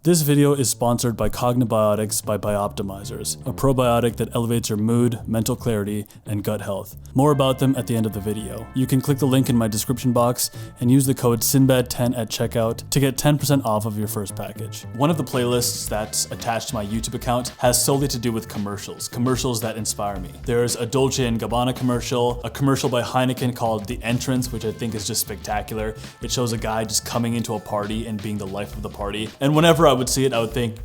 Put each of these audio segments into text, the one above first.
This video is sponsored by Cognibiotics by Bioptimizers, a probiotic that elevates your mood, mental clarity, and gut health. More about them at the end of the video. You can click the link in my description box and use the code SINBAD10 at checkout to get 10% off of your first package. One of the playlists that's attached to my YouTube account has solely to do with commercials that inspire me. There's a Dolce & Gabbana commercial, a commercial by Heineken called The Entrance, which I think is just spectacular. It shows a guy just coming into a party and being the life of the party. And whenever I would see it, I would think,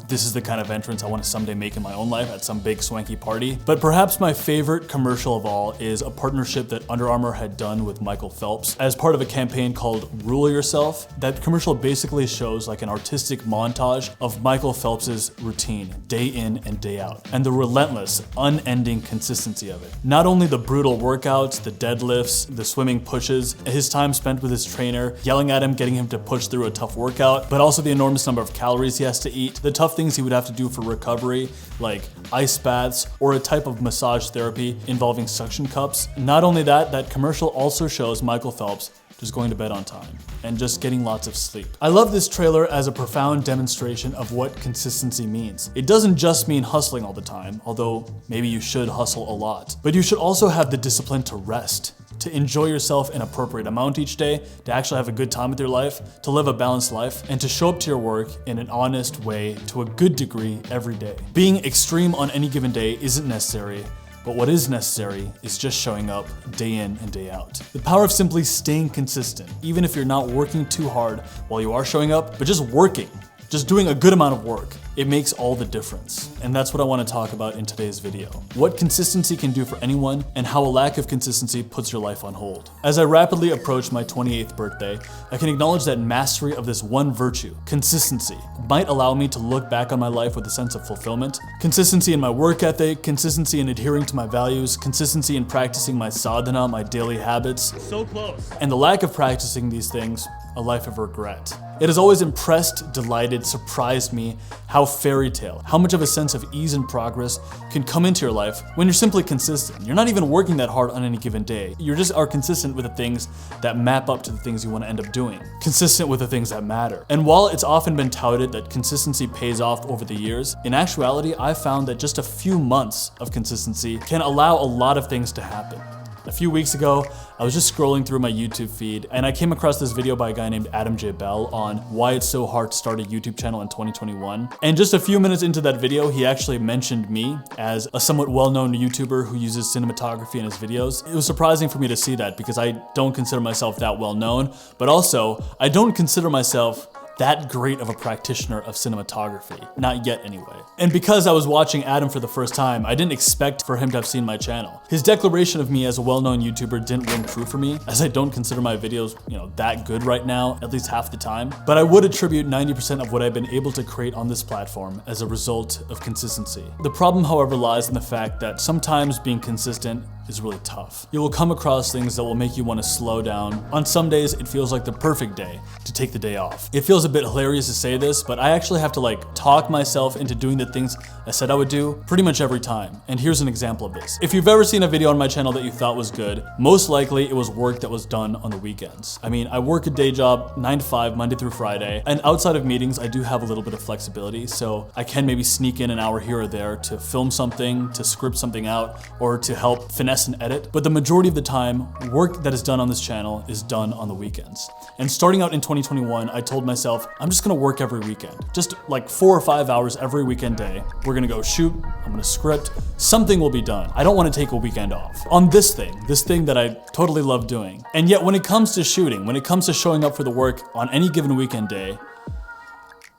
this is the kind of entrance I want to someday make in my own life at some big swanky party. But perhaps my favorite commercial of all is a partnership that Under Armour had done with Michael Phelps as part of a campaign called Rule Yourself. That commercial basically shows like an artistic montage of Michael Phelps's routine, day in and day out, and the relentless, unending consistency of it. Not only the brutal workouts, the deadlifts, the swimming pushes, his time spent with his trainer, yelling at him, getting him to push through a tough workout, but also the enormous number of calories he has to eat, the tough things he would have to do for recovery, like ice baths or a type of massage therapy involving suction cups. Not only that, that commercial also shows Michael Phelps just going to bed on time and just getting lots of sleep. I love this trailer as a profound demonstration of what consistency means. It doesn't just mean hustling all the time, although maybe you should hustle a lot, but you should also have the discipline to rest, to enjoy yourself an appropriate amount each day, to actually have a good time with your life, to live a balanced life, and to show up to your work in an honest way to a good degree every day. Being extreme on any given day isn't necessary, but what is necessary is just showing up day in and day out. The power of simply staying consistent, even if you're not working too hard while you are showing up, but just working. Just doing a good amount of work. It makes all the difference. And that's what I want to talk about in today's video. What consistency can do for anyone and how a lack of consistency puts your life on hold. As I rapidly approach my 28th birthday, I can acknowledge that mastery of this one virtue, consistency, might allow me to look back on my life with a sense of fulfillment. Consistency in my work ethic, consistency in adhering to my values, consistency in practicing my sadhana, my daily habits. So close. And the lack of practicing these things, a life of regret. It has always impressed, delighted, surprised me how fairy tale, how much of a sense of ease and progress can come into your life when you're simply consistent. You're not even working that hard on any given day. You just are consistent with the things that map up to the things you want to end up doing. Consistent with the things that matter. And while it's often been touted that consistency pays off over the years, in actuality, I found that just a few months of consistency can allow a lot of things to happen. A few weeks ago, I was just scrolling through my YouTube feed and I came across this video by a guy named Adam J. Bell on why it's so hard to start a YouTube channel in 2021. And just a few minutes into that video, he actually mentioned me as a somewhat well-known YouTuber who uses cinematography in his videos. It was surprising for me to see that because I don't consider myself that well-known, but also I don't consider myself that great of a practitioner of cinematography. Not yet anyway. And because I was watching Adam for the first time, I didn't expect for him to have seen my channel. His declaration of me as a well-known YouTuber didn't ring true for me, as I don't consider my videos, that good right now, at least half the time. But I would attribute 90% of what I've been able to create on this platform as a result of consistency. The problem, however, lies in the fact that sometimes being consistent is really tough. You will come across things that will make you want to slow down. On some days, it feels like the perfect day to take the day off. It feels a bit hilarious to say this, but I actually have to talk myself into doing the things I said I would do pretty much every time. And here's an example of this. If you've ever seen a video on my channel that you thought was good, most likely it was work that was done on the weekends. I mean, I work a day job 9 to 5, Monday through Friday, and outside of meetings, I do have a little bit of flexibility, so I can maybe sneak in an hour here or there to film something, to script something out, or to help finesse and edit, but the majority of the time, work that is done on this channel is done on the weekends. And starting out in 2021, I told myself, I'm just gonna work every weekend. Just 4 or 5 hours every weekend day. We're gonna go shoot, I'm gonna script, something will be done. I don't wanna take a weekend off. On this thing that I totally love doing. And yet when it comes to shooting, when it comes to showing up for the work on any given weekend day,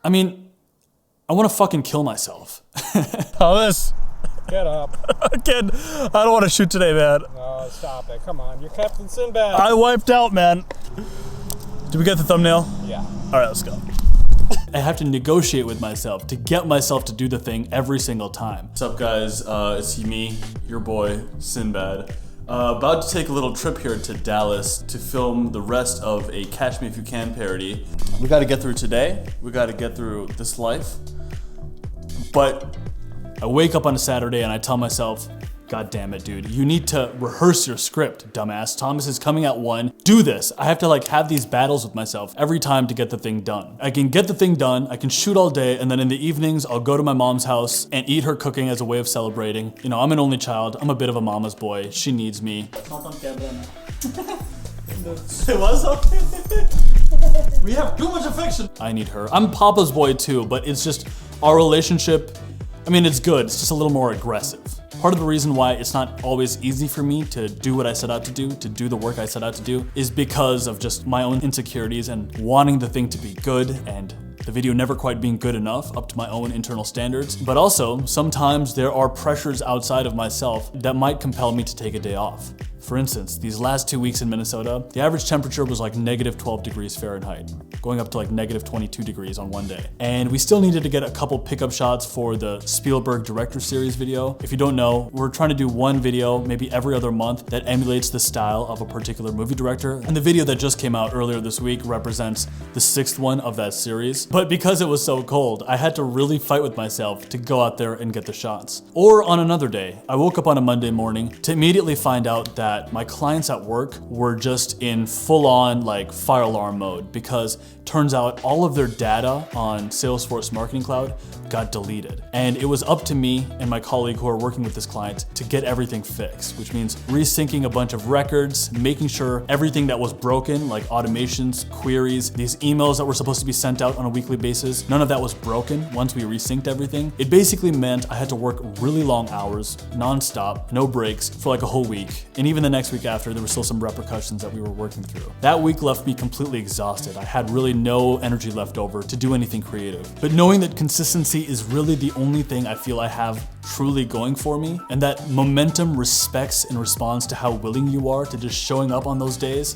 I mean, I wanna fucking kill myself. Thomas. Get up. Kid, I don't want to shoot today, man. No, stop it. Come on. You're Captain Sinbad. I wiped out, man. Did we get the thumbnail? Yeah. All right, let's go. I have to negotiate with myself to get myself to do the thing every single time. What's up, guys? It's me, your boy, Sinbad. About to take a little trip here to Dallas to film the rest of a Catch Me If You Can parody. We gotta get through today. We gotta get through this life. But I wake up on a Saturday and I tell myself, God damn it, dude. You need to rehearse your script, dumbass. Thomas is coming at 1. Do this. I have to like have these battles with myself every time to get the thing done. I can get the thing done, I can shoot all day, and then in the evenings, I'll go to my mom's house and eat her cooking as a way of celebrating. You know, I'm an only child. I'm a bit of a mama's boy. She needs me. Not on camera now. It was okay. We have too much affection. I need her. I'm Papa's boy too, but it's just our relationship. I mean, it's good. It's just a little more aggressive. Part of the reason why it's not always easy for me to do what I set out to do the work I set out to do, is because of just my own insecurities and wanting the thing to be good and the video never quite being good enough up to my own internal standards. But also, sometimes there are pressures outside of myself that might compel me to take a day off. For instance, these last 2 weeks in Minnesota, the average temperature was like -12 degrees Fahrenheit, going up to like -22 degrees on one day. And we still needed to get a couple pickup shots for the Spielberg Director Series video. If you don't know, we're trying to do one video maybe every other month that emulates the style of a particular movie director. And the video that just came out earlier this week represents the 6th one of that series. But because it was so cold, I had to really fight with myself to go out there and get the shots. Or on another day, I woke up on a Monday morning to immediately find out that my clients at work were just in full-on like fire alarm mode, because turns out all of their data on Salesforce Marketing Cloud got deleted. And it was up to me and my colleague who are working with this client to get everything fixed, which means resyncing a bunch of records, making sure everything that was broken, like automations, queries, these emails that were supposed to be sent out on a weekly basis, none of that was broken once we resynced everything. It basically meant I had to work really long hours, non-stop, no breaks, for like a whole week. And even the next week after, there were still some repercussions that we were working through. That week left me completely exhausted. I had really no energy left over to do anything creative. But knowing that consistency is really the only thing I feel I have truly going for me, and that momentum respects and responds to how willing you are to just showing up on those days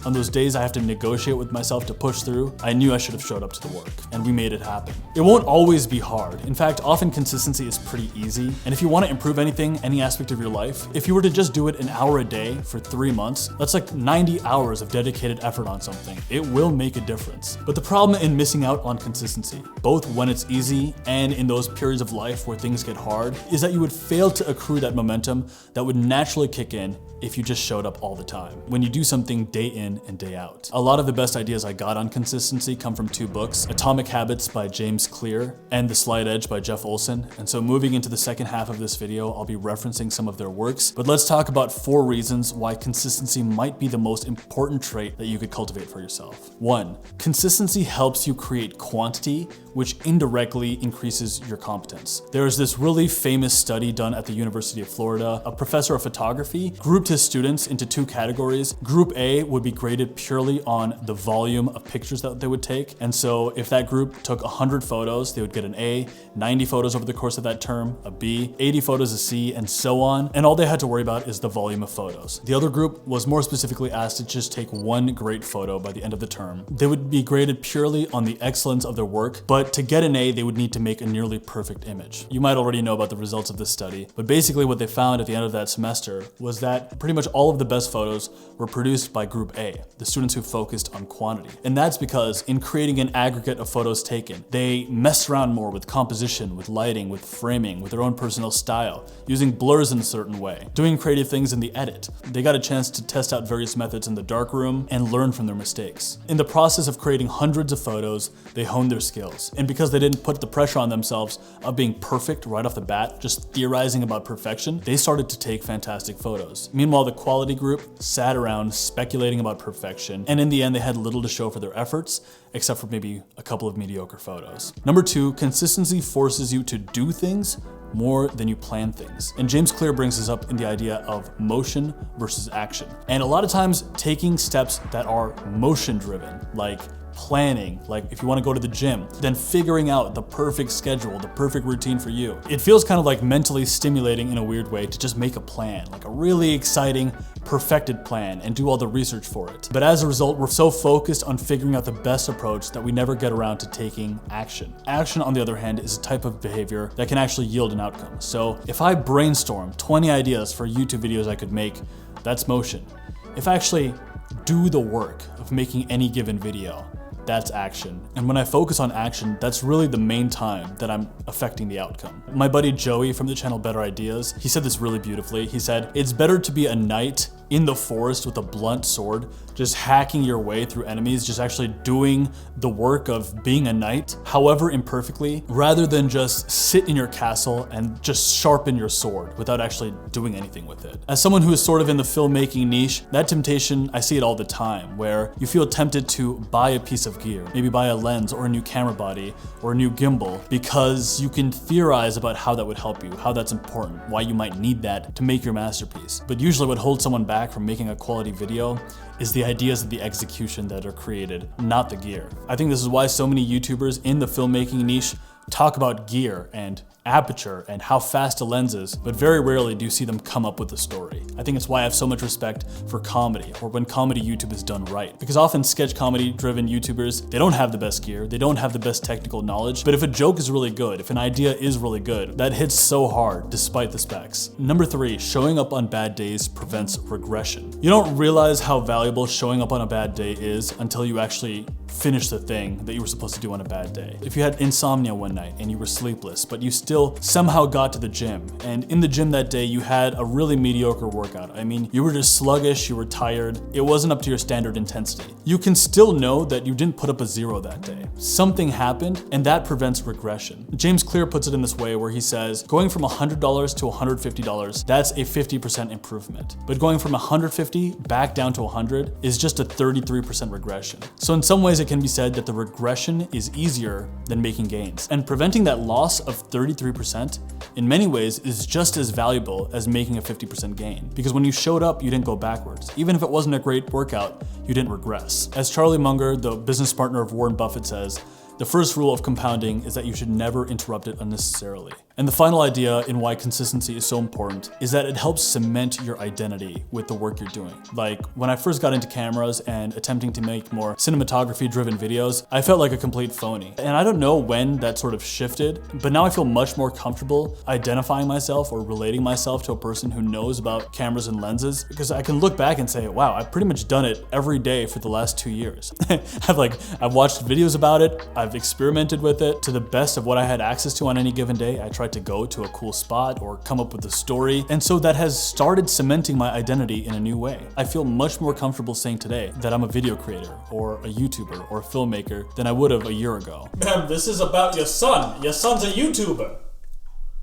I have to negotiate with myself to push through, I knew I should have showed up to the work, and we made it happen. It won't always be hard. In fact, often consistency is pretty easy, and if you want to improve anything, any aspect of your life, if you were to just do it an hour a day for 3 months, that's like 90 hours of dedicated effort on something. It will make a difference. But the problem in missing out on consistency, both when it's easy and in those periods of life where things get hard, is that you would fail to accrue that momentum that would naturally kick in if you just showed up all the time, when you do something day in and day out. A lot of the best ideas I got on consistency come from 2 books, Atomic Habits by James Clear and The Slight Edge by Jeff Olson. And so moving into the second half of this video, I'll be referencing some of their works. But let's talk about 4 reasons why consistency might be the most important trait that you could cultivate for yourself. 1, consistency helps you create quantity, which indirectly increases your competence. There is this really famous study done at the University of Florida. A professor of photography grouped his students into 2 categories. Group A would be graded purely on the volume of pictures that they would take. And so if that group took 100 photos, they would get an A, 90 photos over the course of that term, a B, 80 photos, a C, and so on. And all they had to worry about is the volume of photos. The other group was more specifically asked to just take 1 great photo by the end of the term. They would be graded purely on the excellence of their work, but to get an A, they would need to make a nearly perfect image. You might already know about the results of this study, but basically what they found at the end of that semester was that pretty much all of the best photos were produced by Group A, the students who focused on quantity. And that's because in creating an aggregate of photos taken, they messed around more with composition, with lighting, with framing, with their own personal style, using blurs in a certain way, doing creative things in the edit. They got a chance to test out various methods in the darkroom and learn from their mistakes. In the process of creating hundreds of photos, they honed their skills. And because they didn't put the pressure on themselves of being perfect right off the bat, just theorizing about perfection, they started to take fantastic photos. Meanwhile, the quality group sat around speculating about perfection, and in the end, they had little to show for their efforts, except for maybe a couple of mediocre photos. Number 2, consistency forces you to do things more than you plan things. And James Clear brings this up in the idea of motion versus action. And a lot of times taking steps that are motion driven, like planning, like if you want to go to the gym, then figuring out the perfect schedule, the perfect routine for you. It feels kind of like mentally stimulating in a weird way to just make a plan, like a really exciting, perfected plan, and do all the research for it. But as a result, we're so focused on figuring out the best approach that we never get around to taking action. Action, on the other hand, is a type of behavior that can actually yield an outcome. So if I brainstorm 20 ideas for YouTube videos I could make, that's motion. If I actually do the work of making any given video, that's action. And when I focus on action, that's really the main time that I'm affecting the outcome. My buddy Joey from the channel Better Ideas, he said this really beautifully. He said, it's better to be a knight in the forest with a blunt sword, just hacking your way through enemies, just actually doing the work of being a knight, however imperfectly, rather than just sit in your castle and just sharpen your sword without actually doing anything with it. As someone who is sort of in the filmmaking niche, that temptation, I see it all the time, where you feel tempted to buy a piece of gear, maybe buy a lens or a new camera body or a new gimbal, because you can theorize about how that would help you, how that's important, why you might need that to make your masterpiece. But usually what holds someone back from making a quality video is the ideas of the execution that are created, not the gear. I think this is why so many YouTubers in the filmmaking niche talk about gear and aperture and how fast a lens is, but very rarely do you see them come up with a story. I think it's why I have so much respect for comedy, or when comedy YouTube is done right. Because often sketch comedy driven YouTubers, they don't have the best gear, they don't have the best technical knowledge, but if a joke is really good, if an idea is really good, that hits so hard despite the specs. Number 3, showing up on bad days prevents regression. You don't realize how valuable showing up on a bad day is until you actually finish the thing that you were supposed to do on a bad day. If you had insomnia one night and you were sleepless, but you still somehow got to the gym, and in the gym that day you had a really mediocre workout. I mean, you were just sluggish, you were tired, it wasn't up to your standard intensity. You can still know that you didn't put up a 0 that day. Something happened, and that prevents regression. James Clear puts it in this way where he says, going from $100 to $150, that's a 50% improvement. But going from 150 back down to 100 is just a 33% regression. So in some ways it can be said that the regression is easier than making gains. And preventing that loss of 33% in many ways is just as valuable as making a 50% gain. Because when you showed up, you didn't go backwards. Even if it wasn't a great workout, you didn't regress. As Charlie Munger, the business partner of Warren Buffett, says, the first rule of compounding is that you should never interrupt it unnecessarily. And the final idea in why consistency is so important is that it helps cement your identity with the work you're doing. Like, when I first got into cameras and attempting to make more cinematography-driven videos, I felt like a complete phony. And I don't know when that sort of shifted, but now I feel much more comfortable identifying myself or relating myself to a person who knows about cameras and lenses, because I can look back and say, wow, I've pretty much done it every day for the last 2 years. I've watched videos about it, I've experimented with it to the best of what I had access to on any given day. I tried to go to a cool spot or come up with a story. And so that has started cementing my identity in a new way. I feel much more comfortable saying today that I'm a video creator or a YouTuber or a filmmaker than I would have a year ago. Ma'am, this is about your son. Your son's a YouTuber.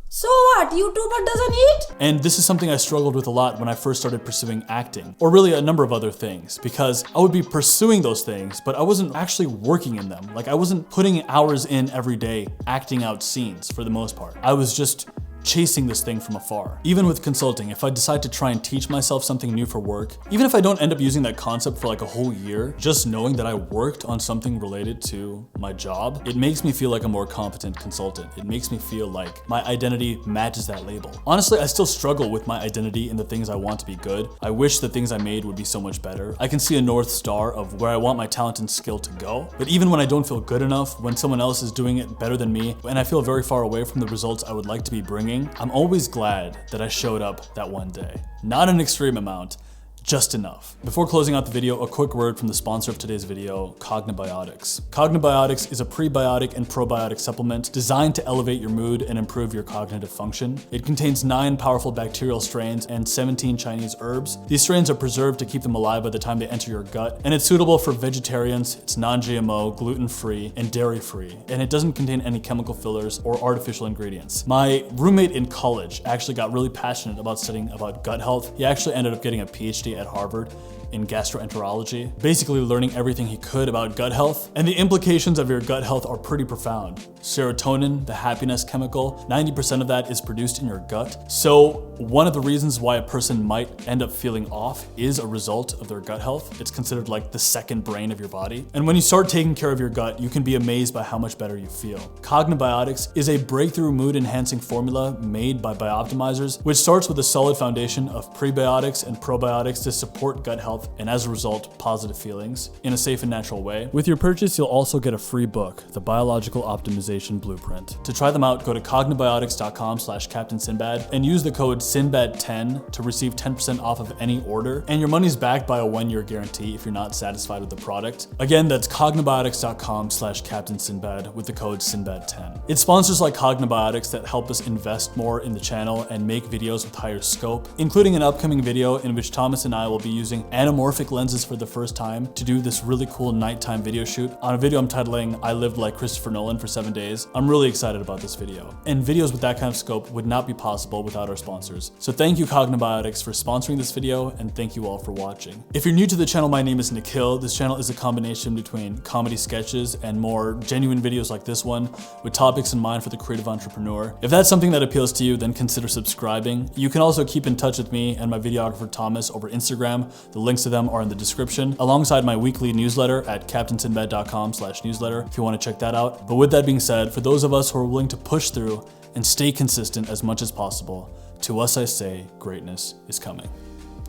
So what? YouTuber doesn't eat? And this is something I struggled with a lot when I first started pursuing acting, or really a number of other things, because I would be pursuing those things, but I wasn't actually working in them. Like, I wasn't putting hours in every day acting out scenes for the most part. I was just chasing this thing from afar. Even with consulting, if I decide to try and teach myself something new for work, even if I don't end up using that concept for like a whole year, just knowing that I worked on something related to my job, it makes me feel like a more competent consultant. It makes me feel like my identity matches that label. Honestly, I still struggle with my identity in the things I want to be good. I wish the things I made would be so much better. I can see a North Star of where I want my talent and skill to go, but even when I don't feel good enough, when someone else is doing it better than me, and I feel very far away from the results I would like to be bringing, I'm always glad that I showed up that one day. Not an extreme amount, just enough. Before closing out the video, a quick word from the sponsor of today's video, Cognibiotics. Cognibiotics is a prebiotic and probiotic supplement designed to elevate your mood and improve your cognitive function. It contains 9 powerful bacterial strains and 17 Chinese herbs. These strains are preserved to keep them alive by the time they enter your gut, and it's suitable for vegetarians, it's non-GMO, gluten-free, and dairy-free, and it doesn't contain any chemical fillers or artificial ingredients. My roommate in college actually got really passionate about studying about gut health. He actually ended up getting a PhD at Harvard in gastroenterology, basically learning everything he could about gut health. And the implications of your gut health are pretty profound. Serotonin, the happiness chemical, 90% of that is produced in your gut. So one of the reasons why a person might end up feeling off is a result of their gut health. It's considered like the second brain of your body. And when you start taking care of your gut, you can be amazed by how much better you feel. Cognibiotics is a breakthrough mood-enhancing formula made by Bioptimizers, which starts with a solid foundation of prebiotics and probiotics to support gut health health, and as a result, positive feelings in a safe and natural way. With your purchase, you'll also get a free book, The Biological Optimization Blueprint. To try them out, go to cognibiotics.com/CaptainSinbad and use the code SINBAD10 to receive 10% off of any order, and your money's backed by a 1-year guarantee if you're not satisfied with the product. Again, that's cognibiotics.com/CaptainSinbad with the code SINBAD10. It's sponsors like Cognibiotics that help us invest more in the channel and make videos with higher scope, including an upcoming video in which Thomas and I will be using anamorphic lenses for the first time to do this really cool nighttime video shoot on a video I'm titling I Lived Like Christopher Nolan for 7 days. I'm really excited about this video. And videos with that kind of scope would not be possible without our sponsors. So thank you Cognibiotics for sponsoring this video, and thank you all for watching. If you're new to the channel, my name is Nikhil. This channel is a combination between comedy sketches and more genuine videos like this one with topics in mind for the creative entrepreneur. If that's something that appeals to you, then consider subscribing. You can also keep in touch with me and my videographer Thomas over Instagram. The links to them are in the description, alongside my weekly newsletter at CaptainSinbad.com/newsletter if you want to check that out. But with that being said, for those of us who are willing to push through and stay consistent as much as possible, to us I say, greatness is coming.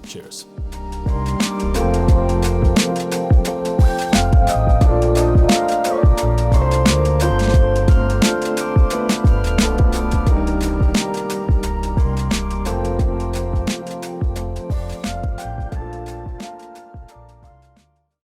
Cheers.